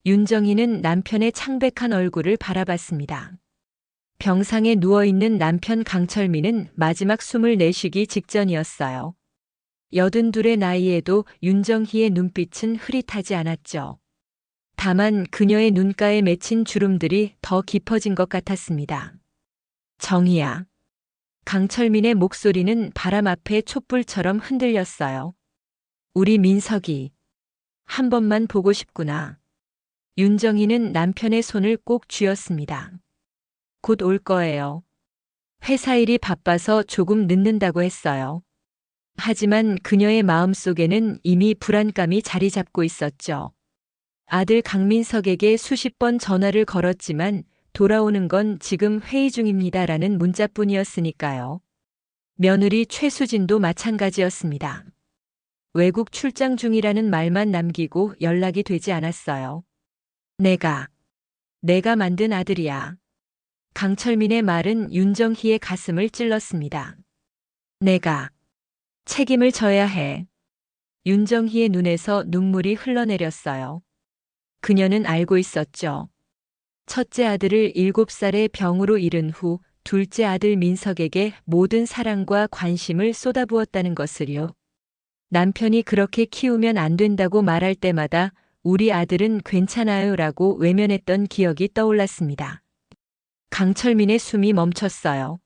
윤정희는 남편의 창백한 얼굴을 바라봤습니다. 병상에 누워있는 남편 강철민은 마지막 숨을 내쉬기 직전이었어요. 82의 나이에도 윤정희의 눈빛은 흐릿하지 않았죠. 다만 그녀의 눈가에 맺힌 주름들이 더 깊어진 것 같았습니다. 정희야. 강철민의 목소리는 바람 앞에 촛불처럼 흔들렸어요. 우리 민석이 한 번만 보고 싶구나. 윤정희는 남편의 손을 꼭 쥐었습니다. 곧 올 거예요. 회사 일이 바빠서 조금 늦는다고 했어요. 하지만 그녀의 마음속에는 이미 불안감이 자리 잡고 있었죠. 아들 강민석에게 수십 번 전화를 걸었지만 돌아오는 건 지금 회의 중입니다라는 문자뿐이었으니까요. 며느리 최수진도 마찬가지였습니다. 외국 출장 중이라는 말만 남기고 연락이 되지 않았어요. 내가 만든 아들이야. 강철민의 말은 윤정희의 가슴을 찔렀습니다. 내가 책임을 져야 해. 윤정희의 눈에서 눈물이 흘러내렸어요. 그녀는 알고 있었죠. 첫째 아들을 7살의 병으로 잃은 후 둘째 아들 민석에게 모든 사랑과 관심을 쏟아부었다는 것을요. 남편이 그렇게 키우면 안 된다고 말할 때마다 우리 아들은 괜찮아요 라고 외면했던 기억이 떠올랐습니다. 강철민의 숨이 멈췄어요.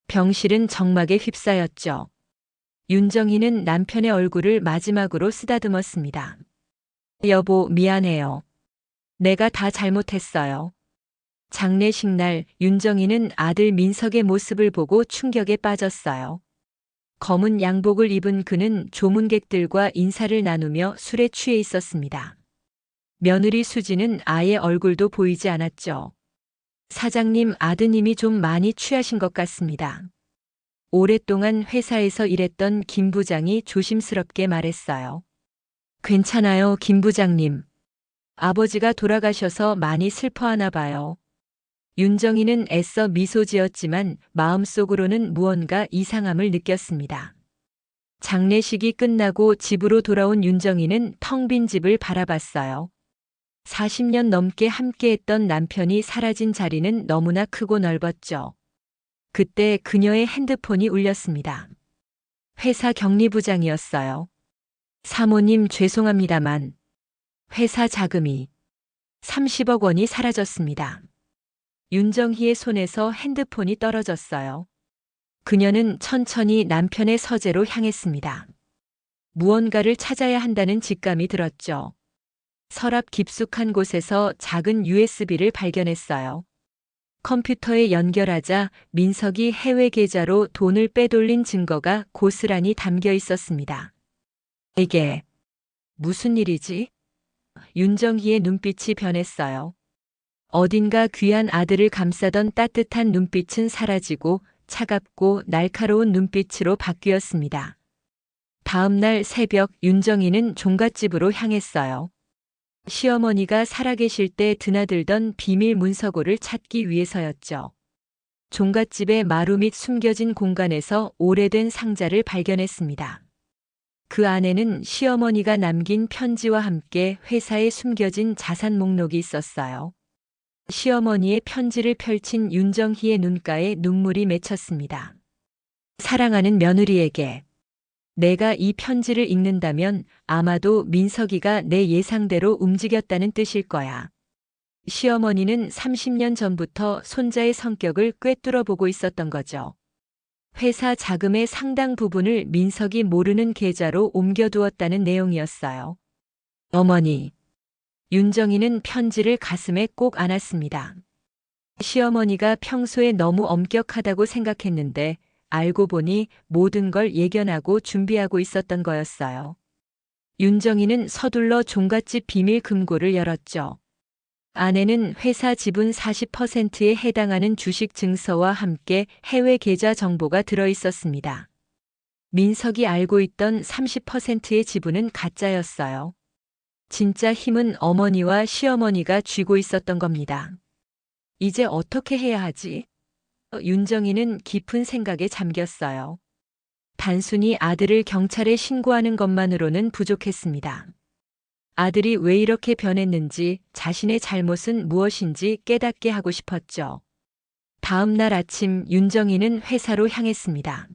병실은 정막에 휩싸였죠. 윤정희는 남편의 얼굴을 마지막으로 쓰다듬었습니다. 여보, 미안해요. 내가 다 잘못했어요. 장례식 날 윤정희는 아들 민석의 모습을 보고 충격에 빠졌어요. 검은 양복을 입은 그는 조문객들과 인사를 나누며 술에 취해 있었습니다. 며느리 수지는 아예 얼굴도 보이지 않았죠. 사장님, 아드님이 좀 많이 취하신 것 같습니다. 오랫동안 회사에서 일했던 김 부장이 조심스럽게 말했어요. 괜찮아요, 김 부장님. 아버지가 돌아가셔서 많이 슬퍼하나 봐요. 윤정희는 애써 미소 지었지만 마음속으로는 무언가 이상함을 느꼈습니다. 장례식이 끝나고 집으로 돌아온 윤정희는 텅 빈 집을 바라봤어요. 40년 넘게 함께했던 남편이 사라진 자리는 너무나 크고 넓었죠. 그때 그녀의 핸드폰이 울렸습니다. 회사 격리부장이었어요. 사모님, 죄송합니다만 회사 자금이 30억 원이 사라졌습니다. 윤정희의 손에서 핸드폰이 떨어졌어요. 그녀는 천천히 남편의 서재로 향했습니다. 무언가를 찾아야 한다는 직감이 들었죠. 서랍 깊숙한 곳에서 작은 USB를 발견했어요. 컴퓨터에 연결하자 민석이 해외 계좌로 돈을 빼돌린 증거가 고스란히 담겨 있었습니다. 이게 무슨 일이지? 윤정희의 눈빛이 변했어요. 어딘가 귀한 아들을 감싸던 따뜻한 눈빛은 사라지고 차갑고 날카로운 눈빛으로 바뀌었습니다. 다음 날 새벽 윤정희는 종갓집으로 향했어요. 시어머니가 살아계실 때 드나들던 비밀 문서고를 찾기 위해서였죠. 종갓집의 마루 밑 숨겨진 공간에서 오래된 상자를 발견했습니다. 그 안에는 시어머니가 남긴 편지와 함께 회사에 숨겨진 자산 목록이 있었어요. 시어머니의 편지를 펼친 윤정희의 눈가에 눈물이 맺혔습니다. 사랑하는 며느리에게 내가 이 편지를 읽는다면 아마도 민석이가 내 예상대로 움직였다는 뜻일 거야. 시어머니는 30년 전부터 손자의 성격을 꿰뚫어 보고 있었던 거죠. 회사 자금의 상당 부분을 민석이 모르는 계좌로 옮겨두었다는 내용이었어요. 어머니. 윤정희는 편지를 가슴에 꼭 안았습니다. 시어머니가 평소에 너무 엄격하다고 생각했는데 알고 보니 모든 걸 예견하고 준비하고 있었던 거였어요. 윤정희는 서둘러 종갓집 비밀 금고를 열었죠. 안에는 회사 지분 40%에 해당하는 주식 증서와 함께 해외 계좌 정보가 들어 있었습니다. 민석이 알고 있던 30%의 지분은 가짜였어요. 진짜 힘은 어머니와 시어머니가 쥐고 있었던 겁니다. 이제 어떻게 해야 하지? 윤정희는 깊은 생각에 잠겼어요. 단순히 아들을 경찰에 신고하는 것만으로는 부족했습니다. 아들이 왜 이렇게 변했는지, 자신의 잘못은 무엇인지 깨닫게 하고 싶었죠. 다음 날 아침 윤정이는 회사로 향했습니다.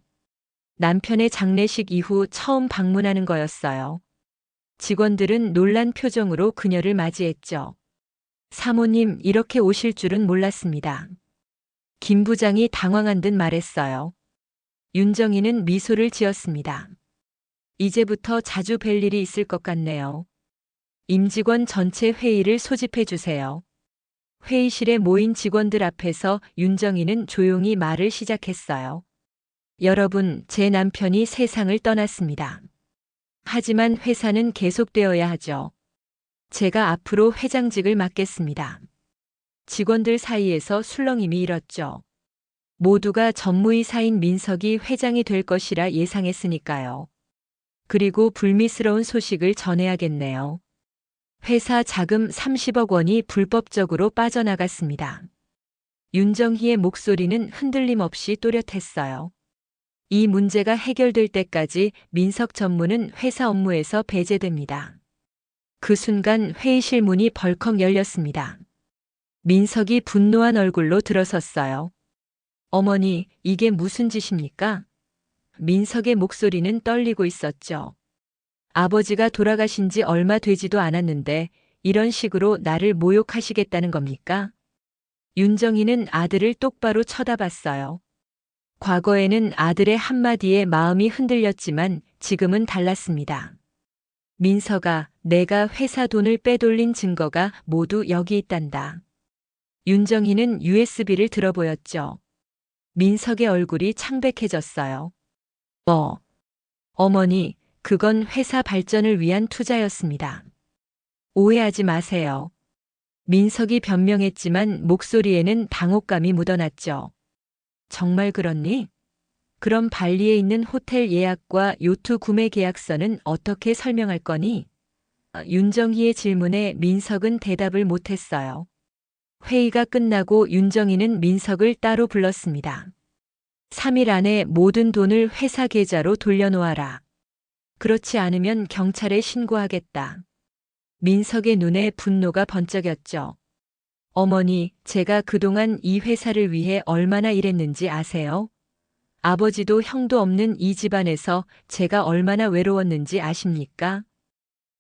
남편의 장례식 이후 처음 방문하는 거였어요. 직원들은 놀란 표정으로 그녀를 맞이했죠. 사모님, 이렇게 오실 줄은 몰랐습니다. 김 부장이 당황한 듯 말했어요. 윤정이는 미소를 지었습니다. 이제부터 자주 뵐 일이 있을 것 같네요. 임직원 전체 회의를 소집해 주세요. 회의실에 모인 직원들 앞에서 윤정이는 조용히 말을 시작했어요. 여러분, 제 남편이 세상을 떠났습니다. 하지만 회사는 계속되어야 하죠. 제가 앞으로 회장직을 맡겠습니다. 직원들 사이에서 술렁임이 일었죠. 모두가 전무이사인 민석이 회장이 될 것이라 예상했으니까요. 그리고 불미스러운 소식을 전해야겠네요. 회사 자금 30억 원이 불법적으로 빠져나갔습니다. 윤정희의 목소리는 흔들림 없이 또렷했어요. 이 문제가 해결될 때까지 민석 전무는 회사 업무에서 배제됩니다. 그 순간 회의실 문이 벌컥 열렸습니다. 민석이 분노한 얼굴로 들어섰어요. 어머니, 이게 무슨 짓입니까? 민석의 목소리는 떨리고 있었죠. 아버지가 돌아가신 지 얼마 되지도 않았는데 이런 식으로 나를 모욕하시겠다는 겁니까? 윤정이는 아들을 똑바로 쳐다봤어요. 과거에는 아들의 한마디에 마음이 흔들렸지만 지금은 달랐습니다. 민석아, 내가 회사 돈을 빼돌린 증거가 모두 여기 있단다. 윤정희는 USB를 들어보였죠. 민석의 얼굴이 창백해졌어요. 어머니, 그건 회사 발전을 위한 투자였습니다. 오해하지 마세요. 민석이 변명했지만 목소리에는 당혹감이 묻어났죠. 정말 그렇니? 그럼 발리에 있는 호텔 예약과 요트 구매 계약서는 어떻게 설명할 거니? 윤정희의 질문에 민석은 대답을 못했어요. 회의가 끝나고 윤정희는 민석을 따로 불렀습니다. 3일 안에 모든 돈을 회사 계좌로 돌려놓아라. 그렇지 않으면 경찰에 신고하겠다. 민석의 눈에 분노가 번쩍였죠. 어머니, 제가 그동안 이 회사를 위해 얼마나 일했는지 아세요? 아버지도 형도 없는 이 집안에서 제가 얼마나 외로웠는지 아십니까?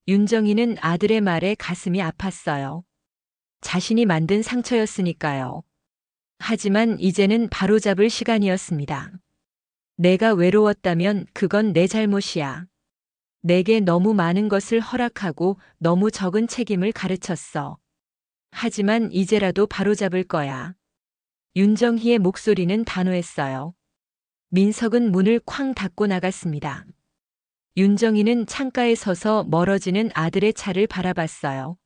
윤정희는 아들의 말에 가슴이 아팠어요. 자신이 만든 상처였으니까요. 하지만 이제는 바로잡을 시간이었습니다. 내가 외로웠다면 그건 내 잘못이야. 내게 너무 많은 것을 허락하고 너무 적은 책임을 가르쳤어. 하지만 이제라도 바로잡을 거야. 윤정희의 목소리는 단호했어요. 민석은 문을 쾅 닫고 나갔습니다. 윤정희는 창가에 서서 멀어지는 아들의 차를 바라봤어요.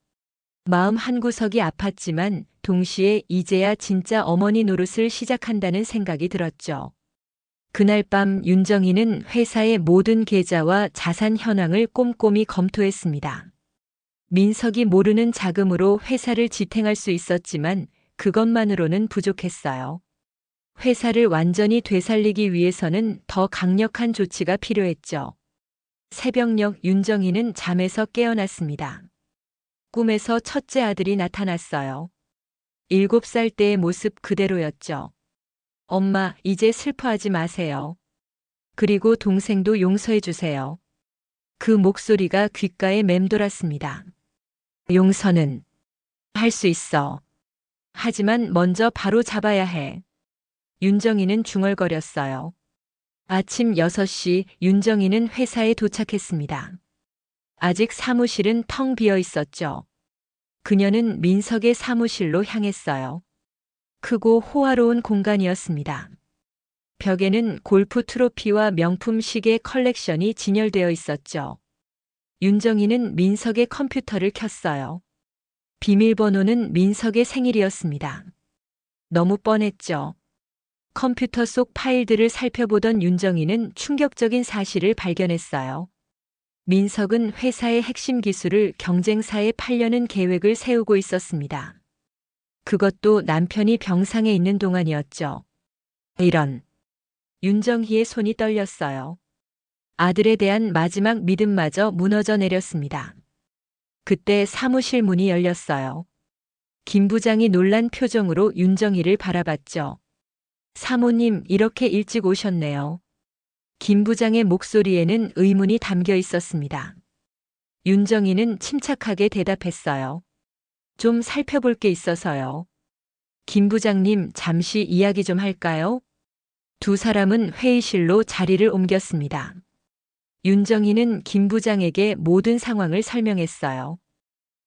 마음 한구석이 아팠지만 동시에 이제야 진짜 어머니 노릇을 시작한다는 생각이 들었죠. 그날 밤 윤정희는 회사의 모든 계좌와 자산 현황을 꼼꼼히 검토했습니다. 민석이 모르는 자금으로 회사를 지탱할 수 있었지만 그것만으로는 부족했어요. 회사를 완전히 되살리기 위해서는 더 강력한 조치가 필요했죠. 새벽녘 윤정희는 잠에서 깨어났습니다. 꿈에서 첫째 아들이 나타났어요. 7살 때의 모습 그대로였죠. 엄마, 이제 슬퍼하지 마세요. 그리고 동생도 용서해 주세요. 그 목소리가 귓가에 맴돌았습니다. 용서는 할 수 있어. 하지만 먼저 바로 잡아야 해. 윤정희는 중얼거렸어요. 아침 6시 윤정희는 회사에 도착했습니다. 아직 사무실은 텅 비어 있었죠. 그녀는 민석의 사무실로 향했어요. 크고 호화로운 공간이었습니다. 벽에는 골프 트로피와 명품 시계 컬렉션이 진열되어 있었죠. 윤정희는 민석의 컴퓨터를 켰어요. 비밀번호는 민석의 생일이었습니다. 너무 뻔했죠. 컴퓨터 속 파일들을 살펴보던 윤정희는 충격적인 사실을 발견했어요. 민석은 회사의 핵심 기술을 경쟁사에 팔려는 계획을 세우고 있었습니다. 그것도 남편이 병상에 있는 동안이었죠. 이런. 윤정희의 손이 떨렸어요. 아들에 대한 마지막 믿음마저 무너져 내렸습니다. 그때 사무실 문이 열렸어요. 김 부장이 놀란 표정으로 윤정희를 바라봤죠. 사모님, 이렇게 일찍 오셨네요. 김 부장의 목소리에는 의문이 담겨 있었습니다. 윤정희는 침착하게 대답했어요. 좀 살펴볼 게 있어서요. 김 부장님, 잠시 이야기 좀 할까요? 두 사람은 회의실로 자리를 옮겼습니다. 윤정희는 김 부장에게 모든 상황을 설명했어요.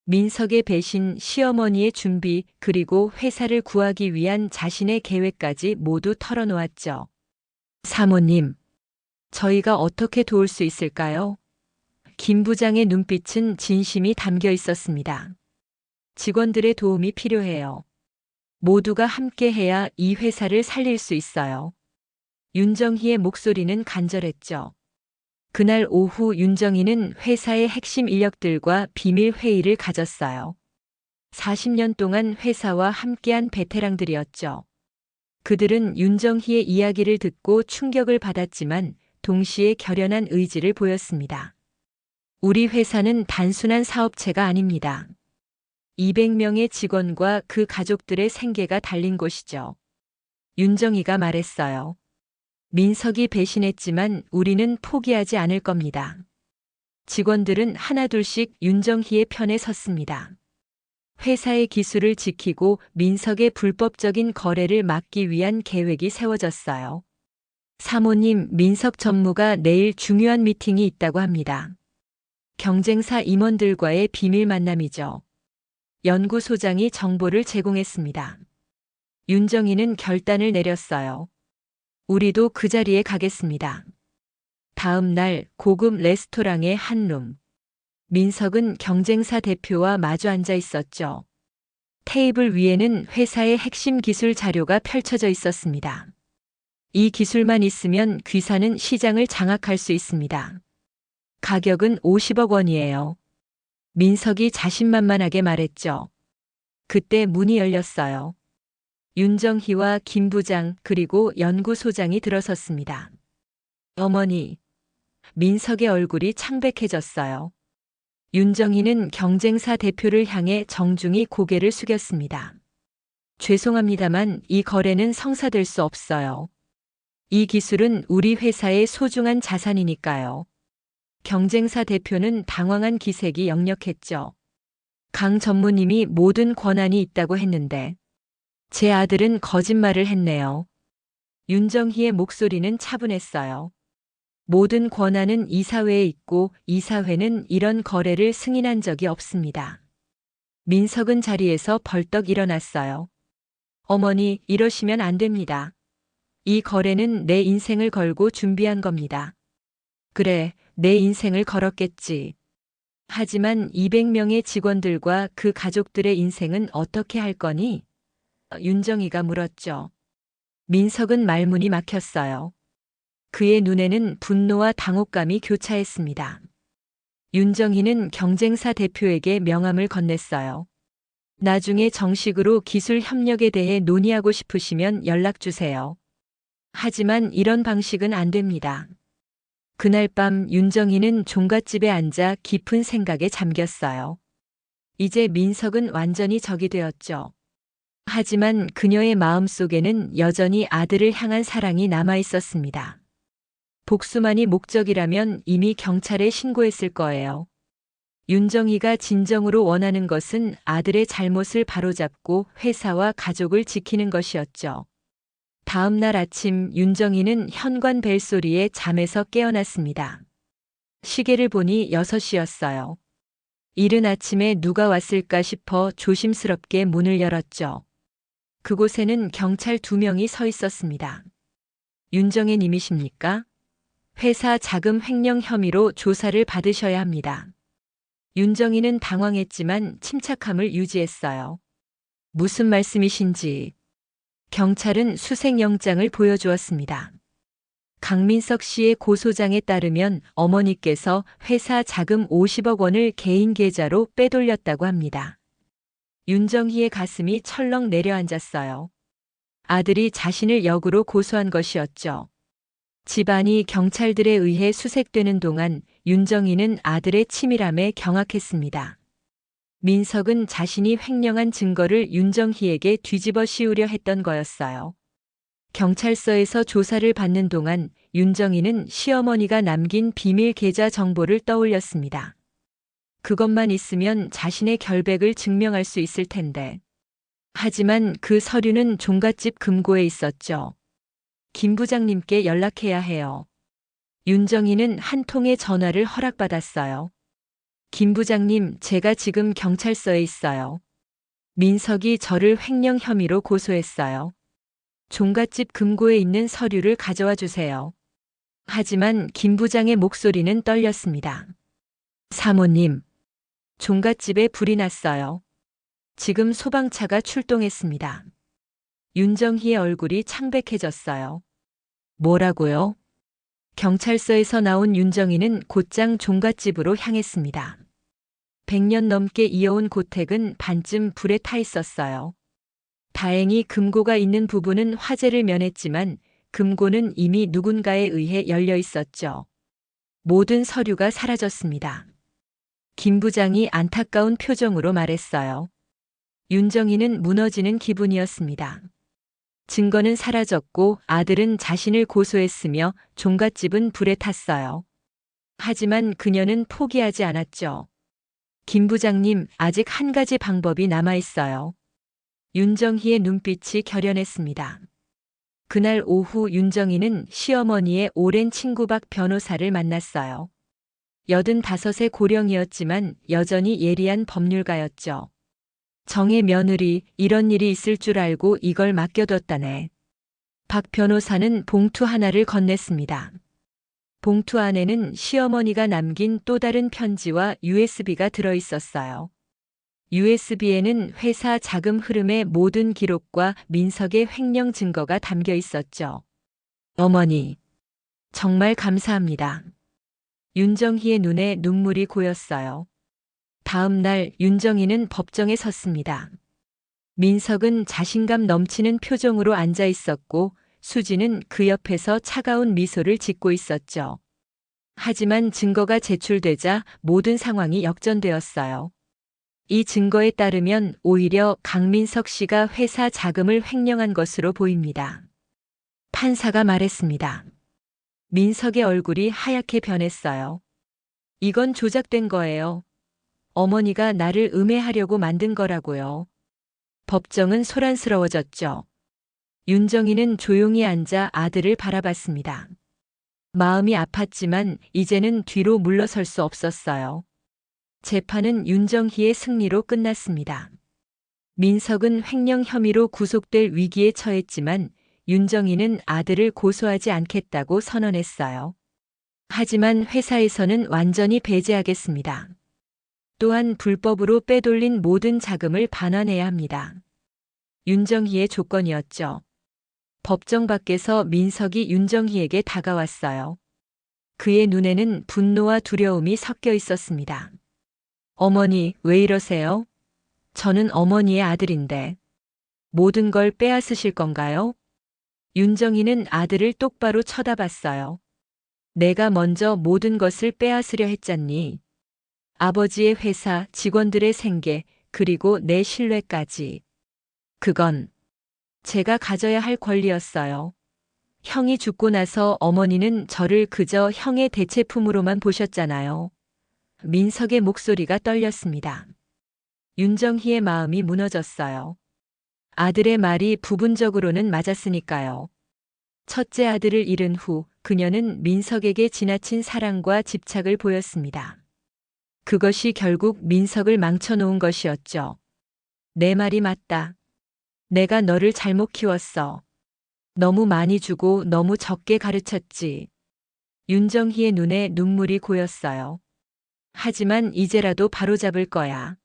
민석의 배신, 시어머니의 준비, 그리고 회사를 구하기 위한 자신의 계획까지 모두 털어놓았죠. 사모님, 저희가 어떻게 도울 수 있을까요? 김 부장의 눈빛은 진심이 담겨 있었습니다. 직원들의 도움이 필요해요. 모두가 함께해야 이 회사를 살릴 수 있어요. 윤정희의 목소리는 간절했죠. 그날 오후 윤정희는 회사의 핵심 인력들과 비밀 회의를 가졌어요. 40년 동안 회사와 함께한 베테랑들이었죠. 그들은 윤정희의 이야기를 듣고 충격을 받았지만 동시에 결연한 의지를 보였습니다. 우리 회사는 단순한 사업체가 아닙니다. 200명의 직원과 그 가족들의 생계가 달린 곳이죠. 윤정희가 말했어요. 민석이 배신했지만 우리는 포기하지 않을 겁니다. 직원들은 하나둘씩 윤정희의 편에 섰습니다. 회사의 기술을 지키고 민석의 불법적인 거래를 막기 위한 계획이 세워졌어요. 사모님, 민석 전무가 내일 중요한 미팅이 있다고 합니다. 경쟁사 임원들과의 비밀 만남이죠. 연구소장이 정보를 제공했습니다. 윤정희는 결단을 내렸어요. 우리도 그 자리에 가겠습니다. 다음 날 고급 레스토랑의 한룸. 민석은 경쟁사 대표와 마주 앉아 있었죠. 테이블 위에는 회사의 핵심 기술 자료가 펼쳐져 있었습니다. 이 기술만 있으면 귀사는 시장을 장악할 수 있습니다. 가격은 50억 원이에요. 민석이 자신만만하게 말했죠. 그때 문이 열렸어요. 윤정희와 김 부장 그리고 연구소장이 들어섰습니다. 어머니, 민석의 얼굴이 창백해졌어요. 윤정희는 경쟁사 대표를 향해 정중히 고개를 숙였습니다. 죄송합니다만 이 거래는 성사될 수 없어요. 이 기술은 우리 회사의 소중한 자산이니까요. 경쟁사 대표는 당황한 기색이 역력했죠. 강 전무님이 모든 권한이 있다고 했는데 제 아들은 거짓말을 했네요. 윤정희의 목소리는 차분했어요. 모든 권한은 이사회에 있고 이사회는 이런 거래를 승인한 적이 없습니다. 민석은 자리에서 벌떡 일어났어요. 어머니, 이러시면 안 됩니다. 이 거래는 내 인생을 걸고 준비한 겁니다. 그래, 내 인생을 걸었겠지. 하지만 200명의 직원들과 그 가족들의 인생은 어떻게 할 거니? 윤정희가 물었죠. 민석은 말문이 막혔어요. 그의 눈에는 분노와 당혹감이 교차했습니다. 윤정희는 경쟁사 대표에게 명함을 건넸어요. 나중에 정식으로 기술 협력에 대해 논의하고 싶으시면 연락 주세요. 하지만 이런 방식은 안 됩니다. 그날 밤 윤정희는 종갓집에 앉아 깊은 생각에 잠겼어요. 이제 민석은 완전히 적이 되었죠. 하지만 그녀의 마음속에는 여전히 아들을 향한 사랑이 남아 있었습니다. 복수만이 목적이라면 이미 경찰에 신고했을 거예요. 윤정희가 진정으로 원하는 것은 아들의 잘못을 바로잡고 회사와 가족을 지키는 것이었죠. 다음 날 아침 윤정희는 현관 벨소리에 잠에서 깨어났습니다. 시계를 보니 6시였어요. 이른 아침에 누가 왔을까 싶어 조심스럽게 문을 열었죠. 그곳에는 경찰 2명이 서 있었습니다. 윤정혜 님이십니까? 회사 자금 횡령 혐의로 조사를 받으셔야 합니다. 윤정희는 당황했지만 침착함을 유지했어요. 무슨 말씀이신지. 경찰은 수색영장을 보여주었습니다. 강민석 씨의 고소장에 따르면 어머니께서 회사 자금 50억 원을 개인 계좌로 빼돌렸다고 합니다. 윤정희의 가슴이 철렁 내려앉았어요. 아들이 자신을 역으로 고소한 것이었죠. 집안이 경찰들에 의해 수색되는 동안 윤정희는 아들의 치밀함에 경악했습니다. 민석은 자신이 횡령한 증거를 윤정희에게 뒤집어 씌우려 했던 거였어요. 경찰서에서 조사를 받는 동안 윤정희는 시어머니가 남긴 비밀 계좌 정보를 떠올렸습니다. 그것만 있으면 자신의 결백을 증명할 수 있을 텐데. 하지만 그 서류는 종갓집 금고에 있었죠. 김 부장님께 연락해야 해요. 윤정희는 한 통의 전화를 허락받았어요. 김 부장님, 제가 지금 경찰서에 있어요. 민석이 저를 횡령 혐의로 고소했어요. 종갓집 금고에 있는 서류를 가져와 주세요. 하지만 김 부장의 목소리는 떨렸습니다. 사모님, 종갓집에 불이 났어요. 지금 소방차가 출동했습니다. 윤정희의 얼굴이 창백해졌어요. 뭐라고요? 경찰서에서 나온 윤정희는 곧장 종갓집으로 향했습니다. 100년 넘게 이어온 고택은 반쯤 불에 타 있었어요. 다행히 금고가 있는 부분은 화재를 면했지만 금고는 이미 누군가에 의해 열려 있었죠. 모든 서류가 사라졌습니다. 김 부장이 안타까운 표정으로 말했어요. 윤정희는 무너지는 기분이었습니다. 증거는 사라졌고 아들은 자신을 고소했으며 종갓집은 불에 탔어요. 하지만 그녀는 포기하지 않았죠. 김 부장님, 아직 한 가지 방법이 남아 있어요. 윤정희의 눈빛이 결연했습니다. 그날 오후 윤정희는 시어머니의 오랜 친구 박 변호사를 만났어요. 85의 고령이었지만 여전히 예리한 법률가였죠. 정의 며느리, 이런 일이 있을 줄 알고 이걸 맡겨뒀다네. 박 변호사는 봉투 하나를 건넸습니다. 봉투 안에는 시어머니가 남긴 또 다른 편지와 USB가 들어있었어요. USB에는 회사 자금 흐름의 모든 기록과 민석의 횡령 증거가 담겨 있었죠. 어머니, 정말 감사합니다. 윤정희의 눈에 눈물이 고였어요. 다음 날 윤정희는 법정에 섰습니다. 민석은 자신감 넘치는 표정으로 앉아 있었고 수지는 그 옆에서 차가운 미소를 짓고 있었죠. 하지만 증거가 제출되자 모든 상황이 역전되었어요. 이 증거에 따르면 오히려 강민석 씨가 회사 자금을 횡령한 것으로 보입니다. 판사가 말했습니다. 민석의 얼굴이 하얗게 변했어요. 이건 조작된 거예요. 어머니가 나를 음해하려고 만든 거라고요. 법정은 소란스러워졌죠. 윤정희는 조용히 앉아 아들을 바라봤습니다. 마음이 아팠지만 이제는 뒤로 물러설 수 없었어요. 재판은 윤정희의 승리로 끝났습니다. 민석은 횡령 혐의로 구속될 위기에 처했지만 윤정희는 아들을 고소하지 않겠다고 선언했어요. 하지만 회사에서는 완전히 배제하겠습니다. 또한 불법으로 빼돌린 모든 자금을 반환해야 합니다. 윤정희의 조건이었죠. 법정 밖에서 민석이 윤정희에게 다가왔어요. 그의 눈에는 분노와 두려움이 섞여 있었습니다. 어머니, 왜 이러세요? 저는 어머니의 아들인데. 모든 걸 빼앗으실 건가요? 윤정희는 아들을 똑바로 쳐다봤어요. 내가 먼저 모든 것을 빼앗으려 했잖니. 아버지의 회사, 직원들의 생계, 그리고 내 신뢰까지. 그건 제가 가져야 할 권리였어요. 형이 죽고 나서 어머니는 저를 그저 형의 대체품으로만 보셨잖아요. 민석의 목소리가 떨렸습니다. 윤정희의 마음이 무너졌어요. 아들의 말이 부분적으로는 맞았으니까요. 첫째 아들을 잃은 후 그녀는 민석에게 지나친 사랑과 집착을 보였습니다. 그것이 결국 민석을 망쳐놓은 것이었죠. 내 말이 맞다. 내가 너를 잘못 키웠어. 너무 많이 주고 너무 적게 가르쳤지. 윤정희의 눈에 눈물이 고였어요. 하지만 이제라도 바로잡을 거야.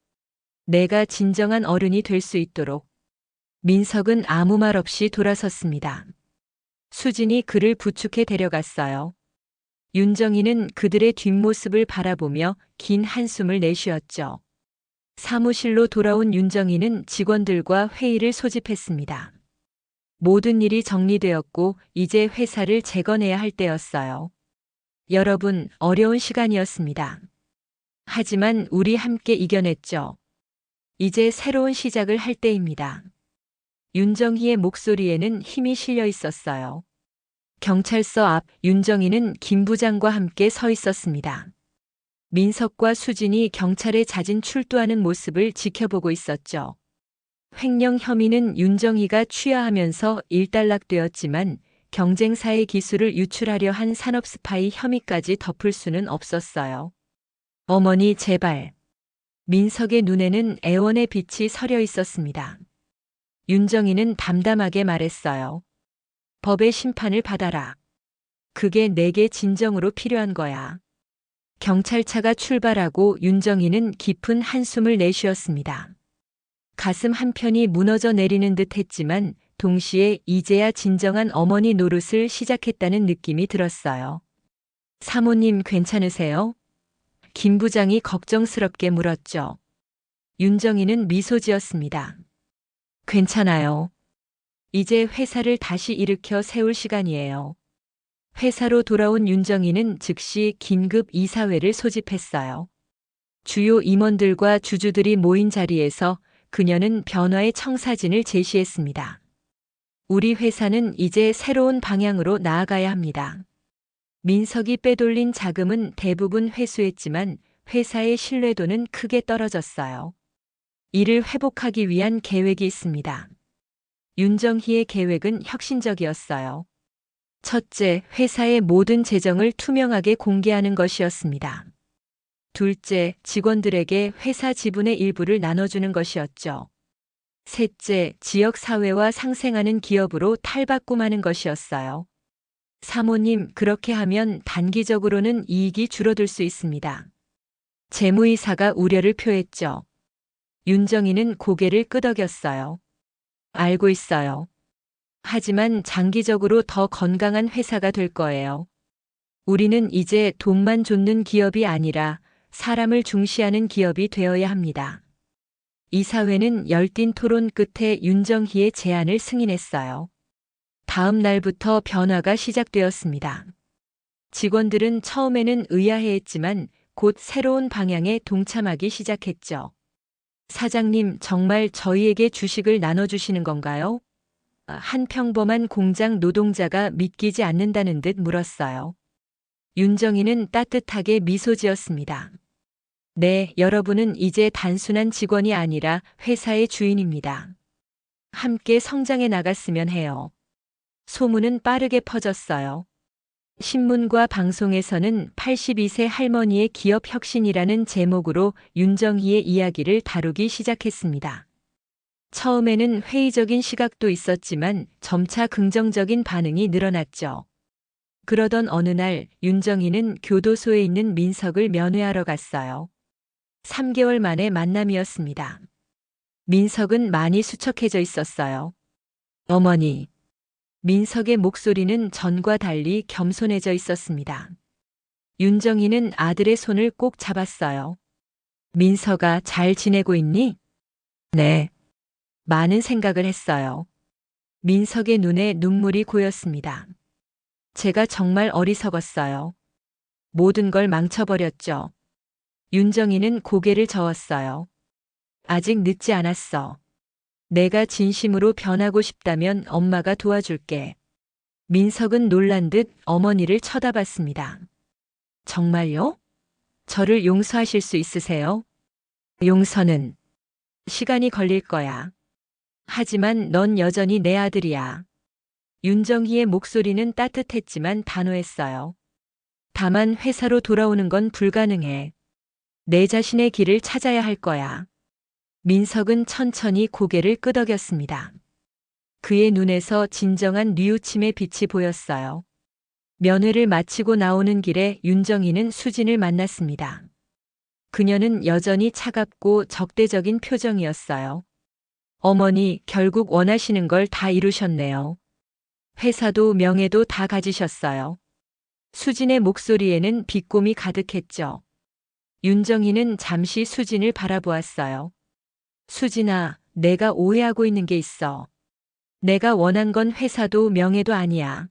내가 진정한 어른이 될 수 있도록. 민석은 아무 말 없이 돌아섰습니다. 수진이 그를 부축해 데려갔어요. 윤정희는 그들의 뒷모습을 바라보며 긴 한숨을 내쉬었죠. 사무실로 돌아온 윤정희는 직원들과 회의를 소집했습니다. 모든 일이 정리되었고 이제 회사를 재건해야 할 때였어요. 여러분, 어려운 시간이었습니다. 하지만 우리 함께 이겨냈죠. 이제 새로운 시작을 할 때입니다. 윤정희의 목소리에는 힘이 실려 있었어요. 경찰서 앞 윤정희는 김 부장과 함께 서 있었습니다. 민석과 수진이 경찰에 자진 출두하는 모습을 지켜보고 있었죠. 횡령 혐의는 윤정희가 취하하면서 일단락되었지만 경쟁사의 기술을 유출하려 한 산업 스파이 혐의까지 덮을 수는 없었어요. 어머니 제발. 민석의 눈에는 애원의 빛이 서려 있었습니다. 윤정희는 담담하게 말했어요. 법의 심판을 받아라. 그게 내게 진정으로 필요한 거야. 경찰차가 출발하고 윤정희는 깊은 한숨을 내쉬었습니다. 가슴 한편이 무너져 내리는 듯 했지만 동시에 이제야 진정한 어머니 노릇을 시작했다는 느낌이 들었어요. 사모님 괜찮으세요? 김 부장이 걱정스럽게 물었죠. 윤정희는 미소 지었습니다. 괜찮아요. 이제 회사를 다시 일으켜 세울 시간이에요. 회사로 돌아온 윤정희는 즉시 긴급 이사회를 소집했어요. 주요 임원들과 주주들이 모인 자리에서 그녀는 변화의 청사진을 제시했습니다. 우리 회사는 이제 새로운 방향으로 나아가야 합니다. 민석이 빼돌린 자금은 대부분 회수했지만 회사의 신뢰도는 크게 떨어졌어요. 이를 회복하기 위한 계획이 있습니다. 윤정희의 계획은 혁신적이었어요. 첫째, 회사의 모든 재정을 투명하게 공개하는 것이었습니다. 둘째, 직원들에게 회사 지분의 일부를 나눠주는 것이었죠. 셋째, 지역사회와 상생하는 기업으로 탈바꿈하는 것이었어요. 사모님, 그렇게 하면 단기적으로는 이익이 줄어들 수 있습니다. 재무이사가 우려를 표했죠. 윤정희는 고개를 끄덕였어요. 알고 있어요. 하지만 장기적으로 더 건강한 회사가 될 거예요. 우리는 이제 돈만 쫓는 기업이 아니라 사람을 중시하는 기업이 되어야 합니다. 이사회는 열띤 토론 끝에 윤정희의 제안을 승인했어요. 다음 날부터 변화가 시작되었습니다. 직원들은 처음에는 의아해했지만 곧 새로운 방향에 동참하기 시작했죠. 사장님, 정말 저희에게 주식을 나눠주시는 건가요? 한 평범한 공장 노동자가 믿기지 않는다는 듯 물었어요. 윤정희는 따뜻하게 미소 지었습니다. 네, 여러분은 이제 단순한 직원이 아니라 회사의 주인입니다. 함께 성장해 나갔으면 해요. 소문은 빠르게 퍼졌어요. 신문과 방송에서는 82세 할머니의 기업 혁신이라는 제목으로 윤정희의 이야기를 다루기 시작했습니다. 처음에는 회의적인 시각도 있었지만 점차 긍정적인 반응이 늘어났죠. 그러던 어느 날 윤정희는 교도소에 있는 민석을 면회하러 갔어요. 3개월 만의 만남이었습니다. 민석은 많이 수척해져 있었어요. 어머니. 민석의 목소리는 전과 달리 겸손해져 있었습니다. 윤정희는 아들의 손을 꼭 잡았어요. 민석아, 잘 지내고 있니? 네. 많은 생각을 했어요. 민석의 눈에 눈물이 고였습니다. 제가 정말 어리석었어요. 모든 걸 망쳐버렸죠. 윤정희는 고개를 저었어요. 아직 늦지 않았어. 내가 진심으로 변하고 싶다면 엄마가 도와줄게. 민석은 놀란 듯 어머니를 쳐다봤습니다. 정말요? 저를 용서하실 수 있으세요? 용서는 시간이 걸릴 거야. 하지만 넌 여전히 내 아들이야. 윤정희의 목소리는 따뜻했지만 단호했어요. 다만 회사로 돌아오는 건 불가능해. 내 자신의 길을 찾아야 할 거야. 민석은 천천히 고개를 끄덕였습니다. 그의 눈에서 진정한 뉘우침의 빛이 보였어요. 면회를 마치고 나오는 길에 윤정희는 수진을 만났습니다. 그녀는 여전히 차갑고 적대적인 표정이었어요. 어머니, 결국 원하시는 걸 다 이루셨네요. 회사도 명예도 다 가지셨어요. 수진의 목소리에는 비꼼이 가득했죠. 윤정희는 잠시 수진을 바라보았어요. 수진아, 내가 오해하고 있는 게 있어. 내가 원한 건 회사도 명예도 아니야.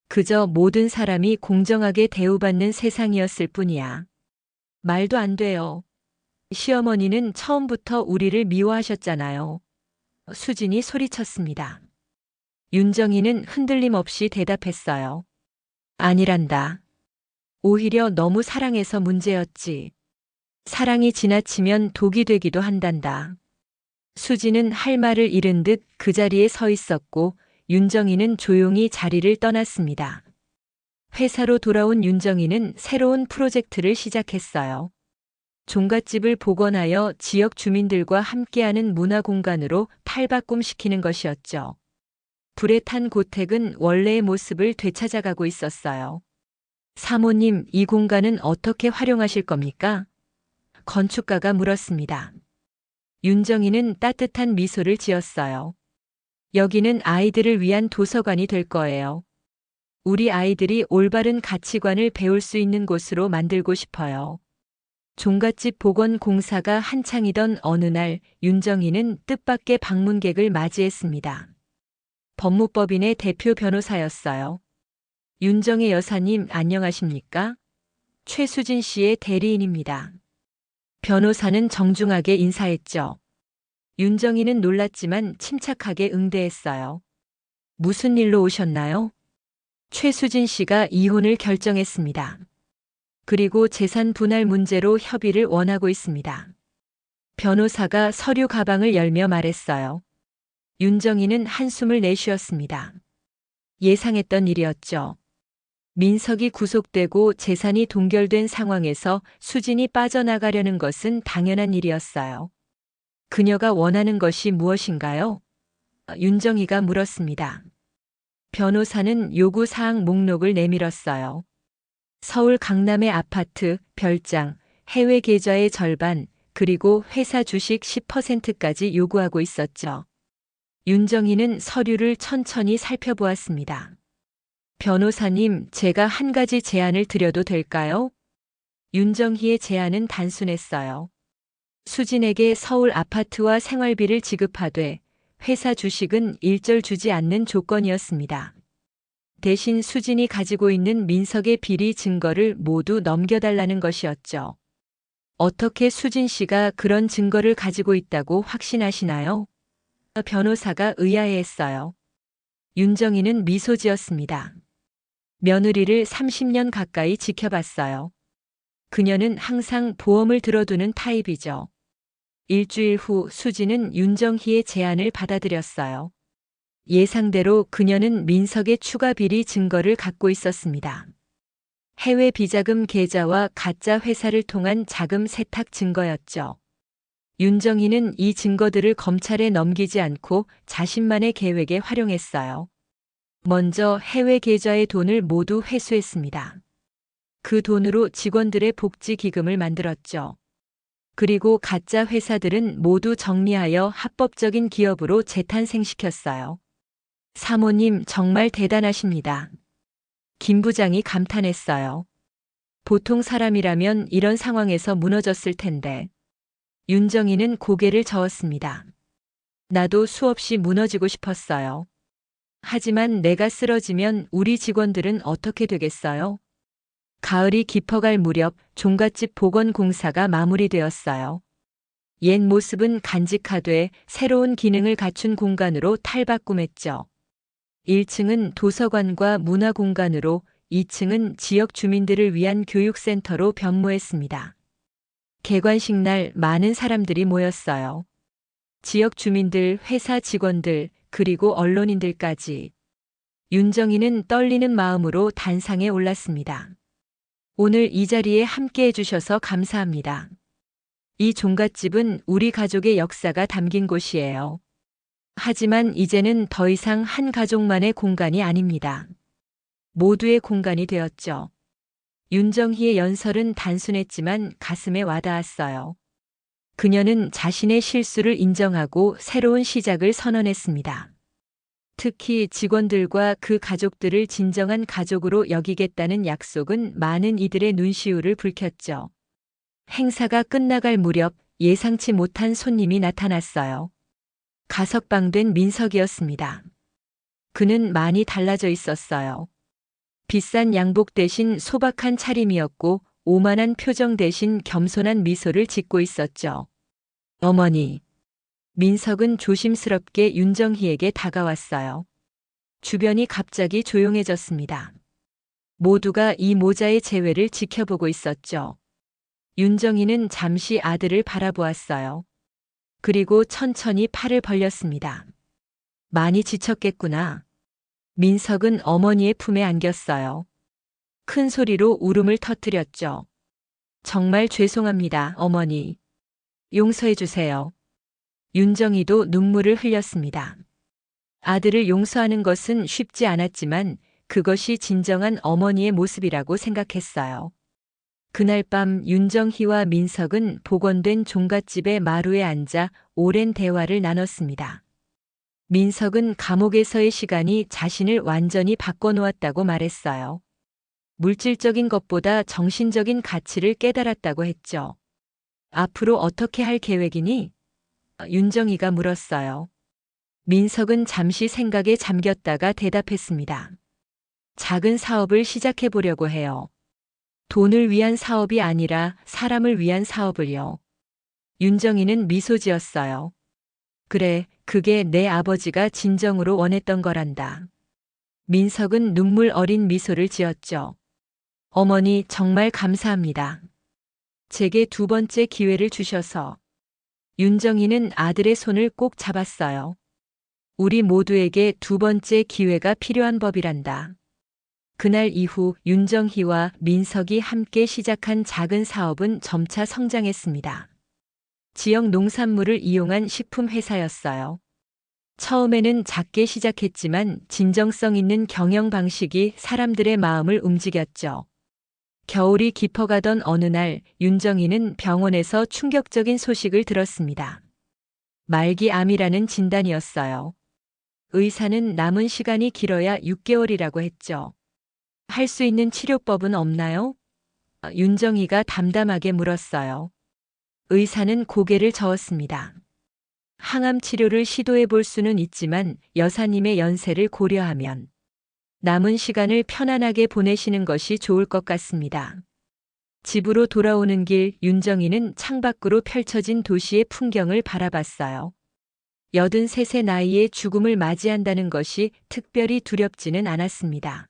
그저 모든 사람이 공정하게 대우받는 세상이었을 뿐이야. 말도 안 돼요. 시어머니는 처음부터 우리를 미워하셨잖아요. 수진이 소리쳤습니다. 윤정이는 흔들림 없이 대답했어요. 아니란다. 오히려 너무 사랑해서 문제였지. 사랑이 지나치면 독이 되기도 한단다. 수지는 할 말을 잃은 듯 그 자리에 서 있었고 윤정이는 조용히 자리를 떠났습니다. 회사로 돌아온 윤정이는 새로운 프로젝트를 시작했어요. 종갓집을 복원하여 지역 주민들과 함께하는 문화공간으로 탈바꿈시키는 것이었죠. 불에 탄 고택은 원래의 모습을 되찾아가고 있었어요. 사모님, 이 공간은 어떻게 활용하실 겁니까? 건축가가 물었습니다. 윤정이는 따뜻한 미소를 지었어요. 여기는 아이들을 위한 도서관이 될 거예요. 우리 아이들이 올바른 가치관을 배울 수 있는 곳으로 만들고 싶어요. 종갓집 복원 공사가 한창이던 어느 날 윤정이는 뜻밖의 방문객을 맞이했습니다. 법무법인의 대표 변호사였어요. 윤정의 여사님 안녕하십니까? 최수진 씨의 대리인입니다. 변호사는 정중하게 인사했죠. 윤정이는 놀랐지만 침착하게 응대했어요. 무슨 일로 오셨나요? 최수진 씨가 이혼을 결정했습니다. 그리고 재산 분할 문제로 협의를 원하고 있습니다. 변호사가 서류 가방을 열며 말했어요. 윤정이는 한숨을 내쉬었습니다. 예상했던 일이었죠. 민석이 구속되고 재산이 동결된 상황에서 수진이 빠져나가려는 것은 당연한 일이었어요. 그녀가 원하는 것이 무엇인가요? 윤정이가 물었습니다. 변호사는 요구사항 목록을 내밀었어요. 서울 강남의 아파트, 별장, 해외 계좌의 절반, 그리고 회사 주식 10%까지 요구하고 있었죠. 윤정이는 서류를 천천히 살펴보았습니다. 변호사님, 제가 한 가지 제안을 드려도 될까요? 윤정희의 제안은 단순했어요. 수진에게 서울 아파트와 생활비를 지급하되 회사 주식은 일절 주지 않는 조건이었습니다. 대신 수진이 가지고 있는 민석의 비리 증거를 모두 넘겨달라는 것이었죠. 어떻게 수진 씨가 그런 증거를 가지고 있다고 확신하시나요? 변호사가 의아해했어요. 윤정이는 미소 지었습니다. 며느리를 30년 가까이 지켜봤어요. 그녀는 항상 보험을 들어두는 타입이죠. 일주일 후 수지는 윤정희의 제안을 받아들였어요. 예상대로 그녀는 민석의 추가 비리 증거를 갖고 있었습니다. 해외 비자금 계좌와 가짜 회사를 통한 자금 세탁 증거였죠. 윤정희는 이 증거들을 검찰에 넘기지 않고 자신만의 계획에 활용했어요. 먼저 해외 계좌의 돈을 모두 회수했습니다. 그 돈으로 직원들의 복지 기금을 만들었죠. 그리고 가짜 회사들은 모두 정리하여 합법적인 기업으로 재탄생시켰어요. 사모님 정말 대단하십니다. 김 부장이 감탄했어요. 보통 사람이라면 이런 상황에서 무너졌을 텐데. 윤정이는 고개를 저었습니다. 나도 수없이 무너지고 싶었어요. 하지만 내가 쓰러지면 우리 직원들은 어떻게 되겠어요? 가을이 깊어갈 무렵 종갓집 복원 공사가 마무리되었어요. 옛 모습은 간직하되 새로운 기능을 갖춘 공간으로 탈바꿈했죠. 1층은 도서관과 문화공간으로 2층은 지역 주민들을 위한 교육센터로 변모했습니다. 개관식 날 많은 사람들이 모였어요. 지역 주민들, 회사 직원들, 그리고 언론인들까지. 윤정이는 떨리는 마음으로 단상에 올랐습니다. 오늘 이 자리에 함께 해주셔서 감사합니다. 이 종갓집은 우리 가족의 역사가 담긴 곳이에요. 하지만 이제는 더 이상 한 가족만의 공간이 아닙니다. 모두의 공간이 되었죠. 윤정희의 연설은 단순했지만 가슴에 와닿았어요. 그녀는 자신의 실수를 인정하고 새로운 시작을 선언했습니다. 특히 직원들과 그 가족들을 진정한 가족으로 여기겠다는 약속은 많은 이들의 눈시울을 붉혔죠. 행사가 끝나갈 무렵 예상치 못한 손님이 나타났어요. 가석방된 민석이었습니다. 그는 많이 달라져 있었어요. 비싼 양복 대신 소박한 차림이었고 오만한 표정 대신 겸손한 미소를 짓고 있었죠. 어머니. 민석은 조심스럽게 윤정희에게 다가왔어요. 주변이 갑자기 조용해졌습니다. 모두가 이 모자의 재회를 지켜보고 있었죠. 윤정희는 잠시 아들을 바라보았어요. 그리고 천천히 팔을 벌렸습니다. 많이 지쳤겠구나. 민석은 어머니의 품에 안겼어요. 큰 소리로 울음을 터뜨렸죠. 정말 죄송합니다, 어머니. 용서해 주세요. 윤정희도 눈물을 흘렸습니다. 아들을 용서하는 것은 쉽지 않았지만 그것이 진정한 어머니의 모습이라고 생각했어요. 그날 밤 윤정희와 민석은 복원된 종갓집의 마루에 앉아 오랜 대화를 나눴습니다. 민석은 감옥에서의 시간이 자신을 완전히 바꿔놓았다고 말했어요. 물질적인 것보다 정신적인 가치를 깨달았다고 했죠. 앞으로 어떻게 할 계획이니? 윤정희가 물었어요. 민석은 잠시 생각에 잠겼다가 대답했습니다. 작은 사업을 시작해 보려고 해요. 돈을 위한 사업이 아니라 사람을 위한 사업을요. 윤정희는 미소 지었어요. 그래, 그게 내 아버지가 진정으로 원했던 거란다. 민석은 눈물 어린 미소를 지었죠. 어머니 정말 감사합니다. 제게 두 번째 기회를 주셔서. 윤정희는 아들의 손을 꼭 잡았어요. 우리 모두에게 두 번째 기회가 필요한 법이란다. 그날 이후 윤정희와 민석이 함께 시작한 작은 사업은 점차 성장했습니다. 지역 농산물을 이용한 식품 회사였어요. 처음에는 작게 시작했지만 진정성 있는 경영 방식이 사람들의 마음을 움직였죠. 겨울이 깊어가던 어느 날 윤정희는 병원에서 충격적인 소식을 들었습니다. 말기암이라는 진단이었어요. 의사는 남은 시간이 길어야 6개월이라고 했죠. 할 수 있는 치료법은 없나요? 윤정희가 담담하게 물었어요. 의사는 고개를 저었습니다. 항암 치료를 시도해 볼 수는 있지만 여사님의 연세를 고려하면 남은 시간을 편안하게 보내시는 것이 좋을 것 같습니다. 집으로 돌아오는 길 윤정희는 창밖으로 펼쳐진 도시의 풍경을 바라봤어요. 83세 나이에 죽음을 맞이한다는 것이 특별히 두렵지는 않았습니다.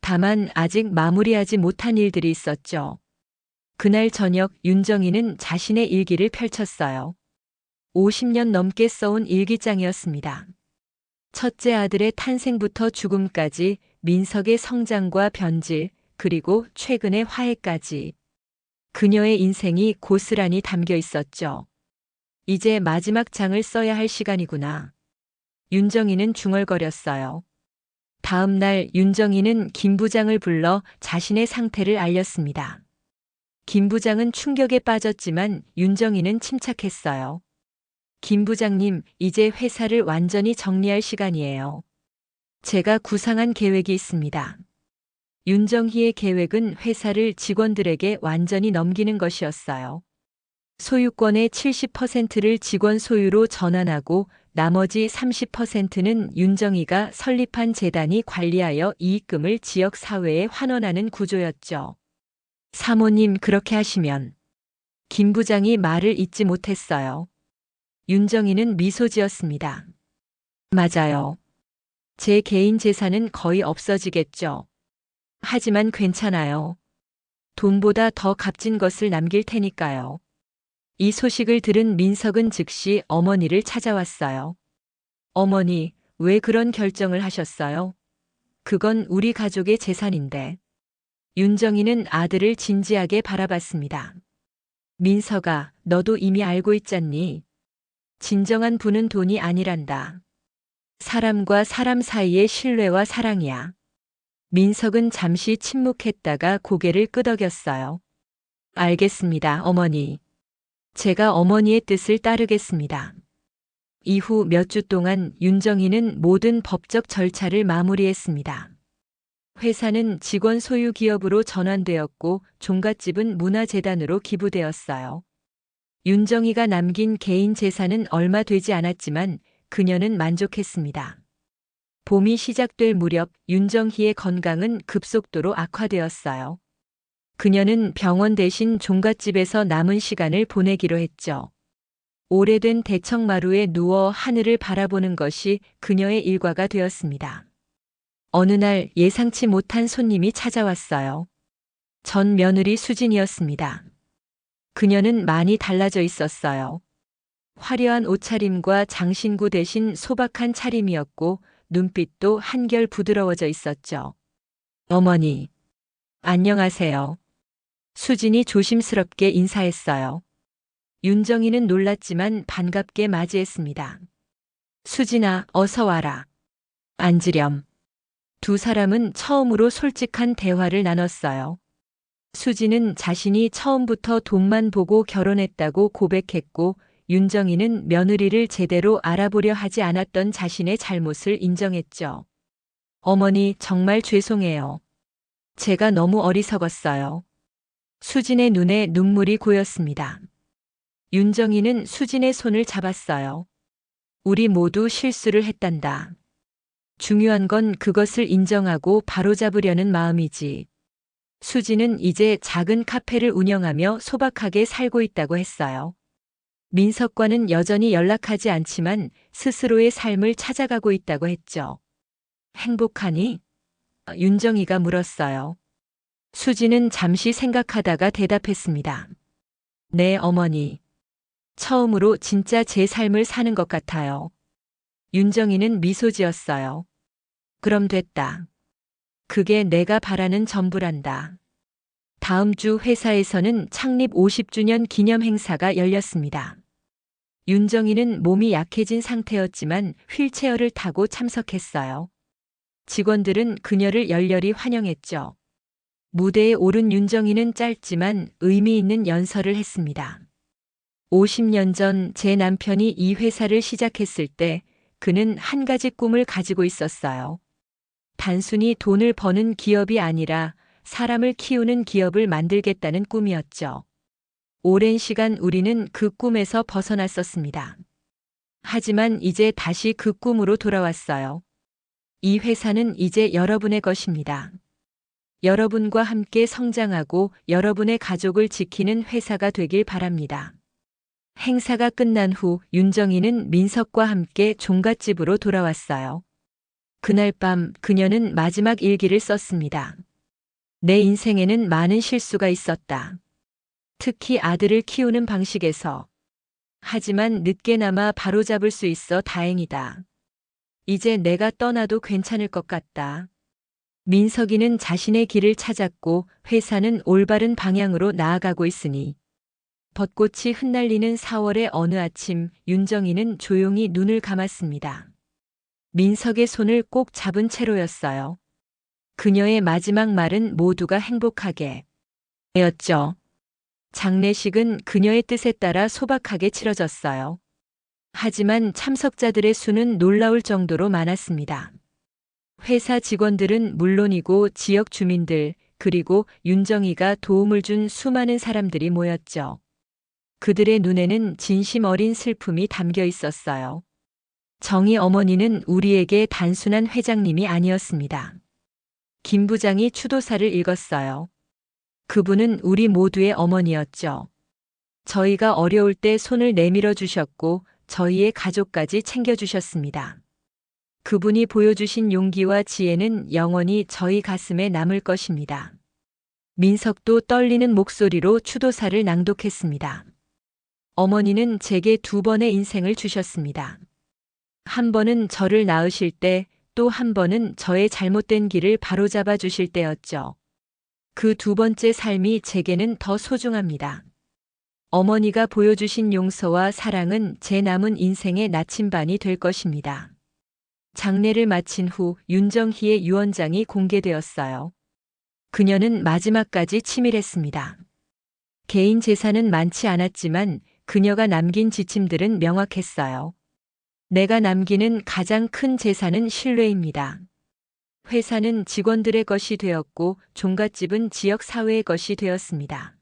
다만 아직 마무리하지 못한 일들이 있었죠. 그날 저녁 윤정희는 자신의 일기를 펼쳤어요. 50년 넘게 써온 일기장이었습니다. 첫째 아들의 탄생부터 죽음까지, 민석의 성장과 변질, 그리고 최근의 화해까지. 그녀의 인생이 고스란히 담겨 있었죠. 이제 마지막 장을 써야 할 시간이구나. 윤정희는 중얼거렸어요. 다음 날 윤정희는 김 부장을 불러 자신의 상태를 알렸습니다. 김 부장은 충격에 빠졌지만 윤정희는 침착했어요. 김 부장님, 이제 회사를 완전히 정리할 시간이에요. 제가 구상한 계획이 있습니다. 윤정희의 계획은 회사를 직원들에게 완전히 넘기는 것이었어요. 소유권의 70%를 직원 소유로 전환하고 나머지 30%는 윤정희가 설립한 재단이 관리하여 이익금을 지역 사회에 환원하는 구조였죠. 사모님, 그렇게 하시면. 김 부장이 말을 잇지 못했어요. 윤정희는 미소 지었습니다. 맞아요. 제 개인 재산은 거의 없어지겠죠. 하지만 괜찮아요. 돈보다 더 값진 것을 남길 테니까요. 이 소식을 들은 민석은 즉시 어머니를 찾아왔어요. 어머니, 왜 그런 결정을 하셨어요? 그건 우리 가족의 재산인데. 윤정희는 아들을 진지하게 바라봤습니다. 민석아, 너도 이미 알고 있잖니. 진정한 부는 돈이 아니란다. 사람과 사람 사이의 신뢰와 사랑이야. 민석은 잠시 침묵했다가 고개를 끄덕였어요. 알겠습니다, 어머니. 제가 어머니의 뜻을 따르겠습니다. 이후 몇 주 동안 윤정희는 모든 법적 절차를 마무리했습니다. 회사는 직원 소유 기업으로 전환되었고 종갓집은 문화재단으로 기부되었어요. 윤정희가 남긴 개인 재산은 얼마 되지 않았지만 그녀는 만족했습니다. 봄이 시작될 무렵 윤정희의 건강은 급속도로 악화되었어요. 그녀는 병원 대신 종갓집에서 남은 시간을 보내기로 했죠. 오래된 대청마루에 누워 하늘을 바라보는 것이 그녀의 일과가 되었습니다. 어느 날 예상치 못한 손님이 찾아왔어요. 전 며느리 수진이었습니다. 그녀는 많이 달라져 있었어요. 화려한 옷차림과 장신구 대신 소박한 차림이었고 눈빛도 한결 부드러워져 있었죠. 어머니, 안녕하세요. 수진이 조심스럽게 인사했어요. 윤정이는 놀랐지만 반갑게 맞이했습니다. 수진아, 어서 와라. 앉으렴. 두 사람은 처음으로 솔직한 대화를 나눴어요. 수진은 자신이 처음부터 돈만 보고 결혼했다고 고백했고, 윤정이는 며느리를 제대로 알아보려 하지 않았던 자신의 잘못을 인정했죠. 어머니, 정말 죄송해요. 제가 너무 어리석었어요. 수진의 눈에 눈물이 고였습니다. 윤정이는 수진의 손을 잡았어요. 우리 모두 실수를 했단다. 중요한 건 그것을 인정하고 바로잡으려는 마음이지. 수진은 이제 작은 카페를 운영하며 소박하게 살고 있다고 했어요. 민석과는 여전히 연락하지 않지만 스스로의 삶을 찾아가고 있다고 했죠. 행복하니? 윤정이가 물었어요. 수진은 잠시 생각하다가 대답했습니다. 네, 어머니. 처음으로 진짜 제 삶을 사는 것 같아요. 윤정이는 미소 지었어요. 그럼 됐다. 그게 내가 바라는 전부란다. 다음 주 회사에서는 창립 50주년 기념 행사가 열렸습니다. 윤정이는 몸이 약해진 상태였지만 휠체어를 타고 참석했어요. 직원들은 그녀를 열렬히 환영했죠. 무대에 오른 윤정이는 짧지만 의미 있는 연설을 했습니다. 50년 전 제 남편이 이 회사를 시작했을 때 그는 한 가지 꿈을 가지고 있었어요. 단순히 돈을 버는 기업이 아니라 사람을 키우는 기업을 만들겠다는 꿈이었죠. 오랜 시간 우리는 그 꿈에서 벗어났었습니다. 하지만 이제 다시 그 꿈으로 돌아왔어요. 이 회사는 이제 여러분의 것입니다. 여러분과 함께 성장하고 여러분의 가족을 지키는 회사가 되길 바랍니다. 행사가 끝난 후 윤정이는 민석과 함께 종갓집으로 돌아왔어요. 그날 밤 그녀는 마지막 일기를 썼습니다. 내 인생에는 많은 실수가 있었다. 특히 아들을 키우는 방식에서. 하지만 늦게나마 바로잡을 수 있어 다행이다. 이제 내가 떠나도 괜찮을 것 같다. 민석이는 자신의 길을 찾았고 회사는 올바른 방향으로 나아가고 있으니. 벚꽃이 흩날리는 4월의 어느 아침 윤정이는 조용히 눈을 감았습니다. 민석의 손을 꼭 잡은 채로였어요. 그녀의 마지막 말은 모두가 행복하게 였죠. 장례식은 그녀의 뜻에 따라 소박하게 치러졌어요. 하지만 참석자들의 수는 놀라울 정도로 많았습니다. 회사 직원들은 물론이고 지역 주민들, 그리고 윤정이가 도움을 준 수많은 사람들이 모였죠. 그들의 눈에는 진심 어린 슬픔이 담겨 있었어요. 정희 어머니는 우리에게 단순한 회장님이 아니었습니다. 김 부장이 추도사를 읽었어요. 그분은 우리 모두의 어머니였죠. 저희가 어려울 때 손을 내밀어 주셨고 저희의 가족까지 챙겨주셨습니다. 그분이 보여주신 용기와 지혜는 영원히 저희 가슴에 남을 것입니다. 민석도 떨리는 목소리로 추도사를 낭독했습니다. 어머니는 제게 2번의 인생을 주셨습니다. 한 번은 저를 낳으실 때, 또 한 번은 저의 잘못된 길을 바로잡아 주실 때였죠. 그 2번째 삶이 제게는 더 소중합니다. 어머니가 보여주신 용서와 사랑은 제 남은 인생의 나침반이 될 것입니다. 장례를 마친 후 윤정희의 유언장이 공개되었어요. 그녀는 마지막까지 치밀했습니다. 개인 재산은 많지 않았지만 그녀가 남긴 지침들은 명확했어요. 내가 남기는 가장 큰 재산은 신뢰입니다. 회사는 직원들의 것이 되었고 종갓집은 지역 사회의 것이 되었습니다.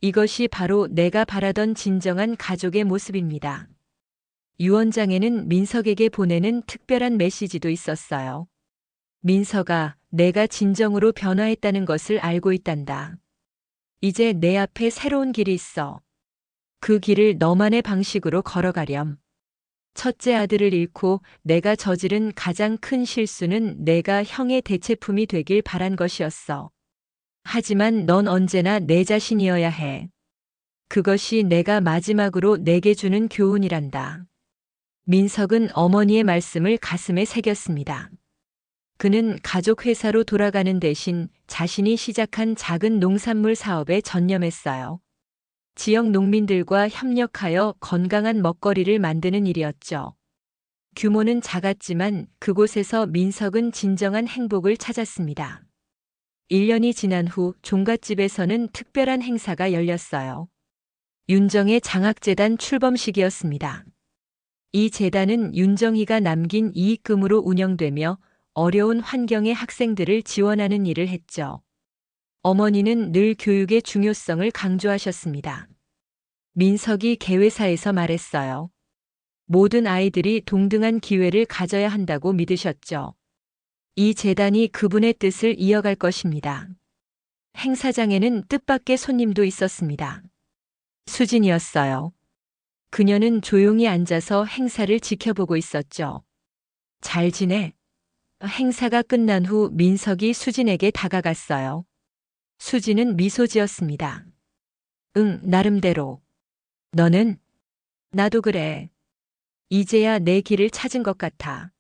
이것이 바로 내가 바라던 진정한 가족의 모습입니다. 유언장에는 민석에게 보내는 특별한 메시지도 있었어요. 민석아, 내가 진정으로 변화했다는 것을 알고 있단다. 이제 내 앞에 새로운 길이 있어. 그 길을 너만의 방식으로 걸어가렴. 첫째 아들을 잃고 내가 저지른 가장 큰 실수는 내가 형의 대체품이 되길 바란 것이었어. 하지만 넌 언제나 내 자신이어야 해. 그것이 내가 마지막으로 내게 주는 교훈이란다. 민석은 어머니의 말씀을 가슴에 새겼습니다. 그는 가족 회사로 돌아가는 대신 자신이 시작한 작은 농산물 사업에 전념했어요. 지역 농민들과 협력하여 건강한 먹거리를 만드는 일이었죠. 규모는 작았지만 그곳에서 민석은 진정한 행복을 찾았습니다. 1년이 지난 후 종갓집에서는 특별한 행사가 열렸어요. 윤정의 장학재단 출범식이었습니다. 이 재단은 윤정이가 남긴 이익금으로 운영되며 어려운 환경의 학생들을 지원하는 일을 했죠. 어머니는 늘 교육의 중요성을 강조하셨습니다. 민석이 개회사에서 말했어요. 모든 아이들이 동등한 기회를 가져야 한다고 믿으셨죠. 이 재단이 그분의 뜻을 이어갈 것입니다. 행사장에는 뜻밖의 손님도 있었습니다. 수진이었어요. 그녀는 조용히 앉아서 행사를 지켜보고 있었죠. 잘 지내? 행사가 끝난 후 민석이 수진에게 다가갔어요. 수진은 미소 지었습니다. 응, 나름대로. 너는? 나도 그래. 이제야 내 길을 찾은 것 같아.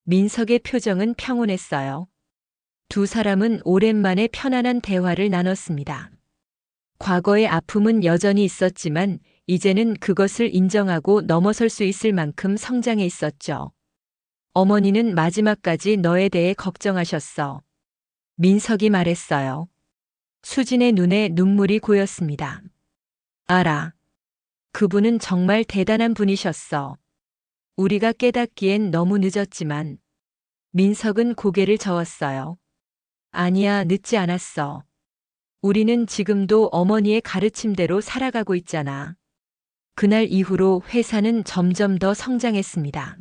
민석의 표정은 평온했어요. 두 사람은 오랜만에 편안한 대화를 나눴습니다. 과거의 아픔은 여전히 있었지만 이제는 그것을 인정하고 넘어설 수 있을 만큼 성장해 있었죠. 어머니는 마지막까지 너에 대해 걱정하셨어. 민석이 말했어요. 수진의 눈에 눈물이 고였습니다. 알아. 그분은 정말 대단한 분이셨어. 우리가 깨닫기엔 너무 늦었지만. 민석은 고개를 저었어요. 아니야, 늦지 않았어. 우리는 지금도 어머니의 가르침대로 살아가고 있잖아. 그날 이후로 회사는 점점 더 성장했습니다.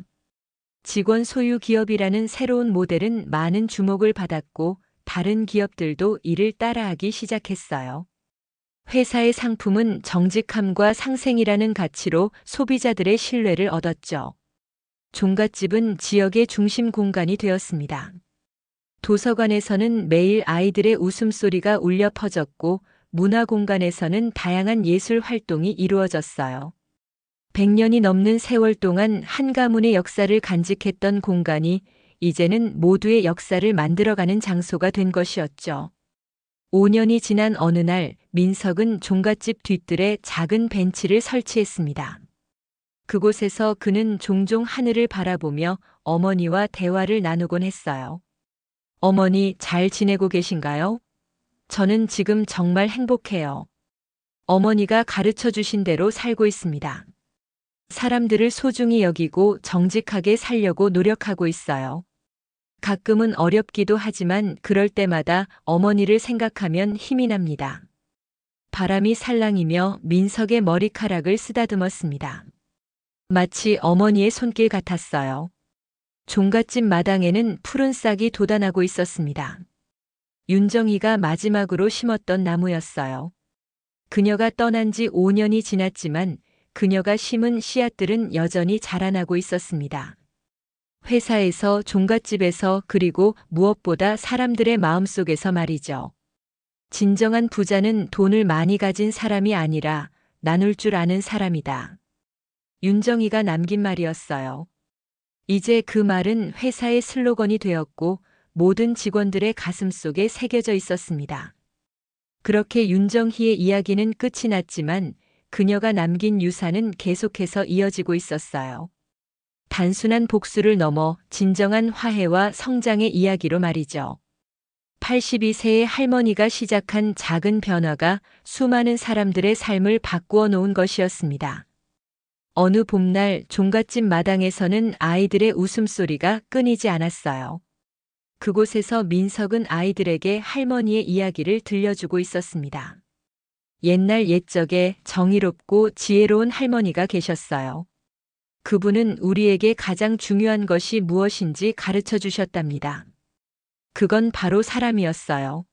직원 소유 기업이라는 새로운 모델은 많은 주목을 받았고 다른 기업들도 이를 따라하기 시작했어요. 회사의 상품은 정직함과 상생이라는 가치로 소비자들의 신뢰를 얻었죠. 종갓집은 지역의 중심 공간이 되었습니다. 도서관에서는 매일 아이들의 웃음소리가 울려 퍼졌고 문화공간에서는 다양한 예술 활동이 이루어졌어요. 100년이 넘는 세월 동안 한 가문의 역사를 간직했던 공간이 이제는 모두의 역사를 만들어가는 장소가 된 것이었죠. 5년이 지난 어느 날 민석은 종갓집 뒤뜰에 작은 벤치를 설치했습니다. 그곳에서 그는 종종 하늘을 바라보며 어머니와 대화를 나누곤 했어요. 어머니, 잘 지내고 계신가요? 저는 지금 정말 행복해요. 어머니가 가르쳐 주신 대로 살고 있습니다. 사람들을 소중히 여기고 정직하게 살려고 노력하고 있어요. 가끔은 어렵기도 하지만 그럴 때마다 어머니를 생각하면 힘이 납니다. 바람이 살랑이며 민석의 머리카락을 쓰다듬었습니다. 마치 어머니의 손길 같았어요. 종갓집 마당에는 푸른 싹이 돋아나고 있었습니다. 윤정이가 마지막으로 심었던 나무였어요. 그녀가 떠난 지 5년이 지났지만 그녀가 심은 씨앗들은 여전히 자라나고 있었습니다. 회사에서, 종갓집에서, 그리고 무엇보다 사람들의 마음속에서 말이죠. 진정한 부자는 돈을 많이 가진 사람이 아니라 나눌 줄 아는 사람이다. 윤정이가 남긴 말이었어요. 이제 그 말은 회사의 슬로건이 되었고 모든 직원들의 가슴 속에 새겨져 있었습니다. 그렇게 윤정희의 이야기는 끝이 났지만 그녀가 남긴 유산은 계속해서 이어지고 있었어요. 단순한 복수를 넘어 진정한 화해와 성장의 이야기로 말이죠. 82세의 할머니가 시작한 작은 변화가 수많은 사람들의 삶을 바꾸어 놓은 것이었습니다. 어느 봄날 종갓집 마당에서는 아이들의 웃음소리가 끊이지 않았어요. 그곳에서 민석은 아이들에게 할머니의 이야기를 들려주고 있었습니다. 옛날 옛적에 정의롭고 지혜로운 할머니가 계셨어요. 그분은 우리에게 가장 중요한 것이 무엇인지 가르쳐 주셨답니다. 그건 바로 사람이었어요.